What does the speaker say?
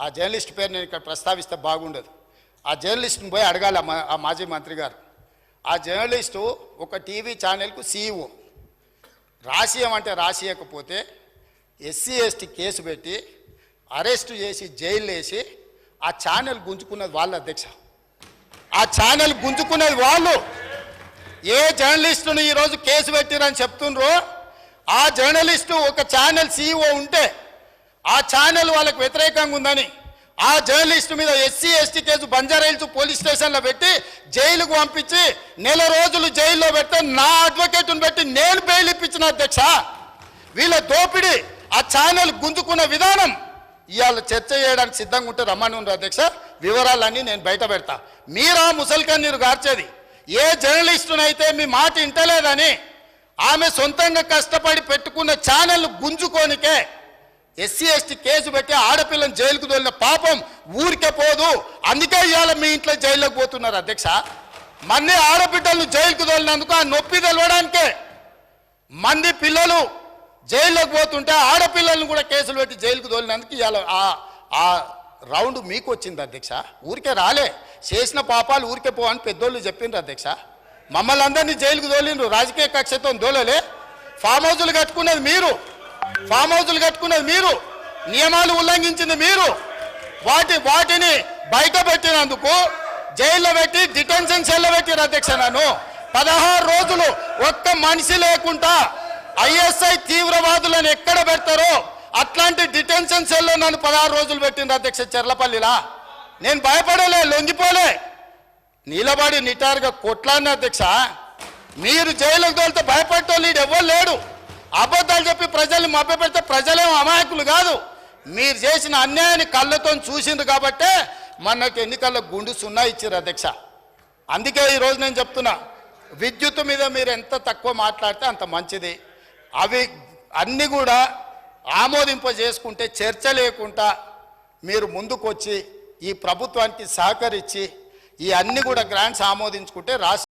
ఆ జర్నలిస్ట్ పేరు నేను ఇక్కడ ప్రస్తావిస్తే బాగుండదు. ఆ జర్నలిస్ట్ని పోయి అడగాలి ఆ మాజీ మంత్రి గారు. ఆ జర్నలిస్టు ఒక టీవీ ఛానల్కు CEO. రాసియమంటే రాసియకపోతే SC ST కేసు పెట్టి అరెస్టు చేసి జైలు వేసి ఆ ఛానల్ గుంజుకున్నది వాళ్ళ అధ్యక్ష. ఆ ఛానల్ గుంజుకున్నది వాళ్ళు. ఏ జర్నలిస్టును ఈరోజు కేసు పెట్టిరని చెప్తుండ్రో ఆ జర్నలిస్టు ఒక ఛానల్ CEO ఉంటే ఆ ఛానల్ వాళ్ళకు వ్యతిరేకంగా ఉందని ఆ జర్నలిస్టు మీద SC ST case Banjara Hills police స్టేషన్లో పెట్టి జైలుకు పంపించి నెల రోజులు జైల్లో పెడితే నా అడ్వకేట్ను పెట్టి నేను బెయిల్ ఇప్పించిన అధ్యక్ష. వీళ్ళ దోపిడీ ఆ ఛానల్ గుంజుకున్న విధానం ఇవాళ చర్చ చేయడానికి సిద్ధంగా ఉంటే రమ్మని ఉన్నారు అధ్యక్ష. వివరాలన్నీ నేను బయట పెడతా. మీరా ముసల్కన్నీరు గార్చేది ఏ జర్నలిస్టునైతే మీ మాట ఇంటలేదని ఆమె సొంతంగా కష్టపడి పెట్టుకున్న ఛానల్ గుంజుకోనికే SC ST కేసు పెట్టి ఆడపిల్లని జైలుకు తోలిన పాపం ఊరికే పోదు. అందుకే ఇవాళ మీ ఇంట్లో జైల్లోకి పోతున్నారు అధ్యక్ష. మంది ఆడబిడ్డలను జైలుకు తోలినందుకు ఆ నొప్పి తెలవడానికే మంది పిల్లలు జైల్లోకి పోతుంటే ఆడపిల్లలను కూడా కేసులు పెట్టి జైలుకు తోలినందుకు ఇవాళ ఆ రౌండ్ మీకు వచ్చింది అధ్యక్ష. ఊరికే రాలే, చేసిన పాపాలు ఊరికే పోవని పెద్దోళ్ళు చెప్పిండ్రు అధ్యక్ష. మమ్మల్ని అందరినీ జైలుకు తోలిండ్రు, రాజకీయ కక్షతో తోలలే. ఫామ్ హౌజులు కట్టుకున్నది మీరు, నియమాలు ఉల్లంఘించింది మీరు. వాటిని బయట పెట్టినందుకు జైల్లో పెట్టి డిటెన్షన్ సెల్లో పెట్టిరు అధ్యక్ష. నన్ను 16 రోజులు ఒక్క మనిషి లేకుండా ISI తీవ్రవాదులను ఎక్కడ పెడతారో అట్లాంటి డిటెన్షన్ సెల్లో నన్ను 16 రోజులు పెట్టిండ్రు అధ్యక్ష చెర్లపల్లిలా. నేను భయపడలే, లొంగిపోలే, నిలబడి నిటారుగా కొట్లాడిన అధ్యక్ష. మీరు జైలుకు తోలితే భయపడటం లీడు ఎవ్వరు లేడు. అబద్ధాలు చెప్పి ప్రజల్ని మభ్యపెడితే ప్రజలేమో అమాయకులు కాదు. మీరు చేసిన అన్యాయాన్ని కళ్ళతో చూసిండ్రు కాబట్టే మనకు ఎన్నికల్లో గుండు 0 ఇచ్చారు అధ్యక్ష. అందుకే ఈరోజు నేను చెప్తున్నా, విద్యుత్ మీద మీరు ఎంత తక్కువ మాట్లాడితే అంత మంచిది. అవి అన్నీ కూడా ఆమోదింపజేసుకుంటే చర్చ లేకుండా మీరు ముందుకొచ్చి ఈ ప్రభుత్వానికి సహకరించి ఈ అన్ని కూడా గ్రాంట్స్ ఆమోదించుకుంటే రాష్ట్ర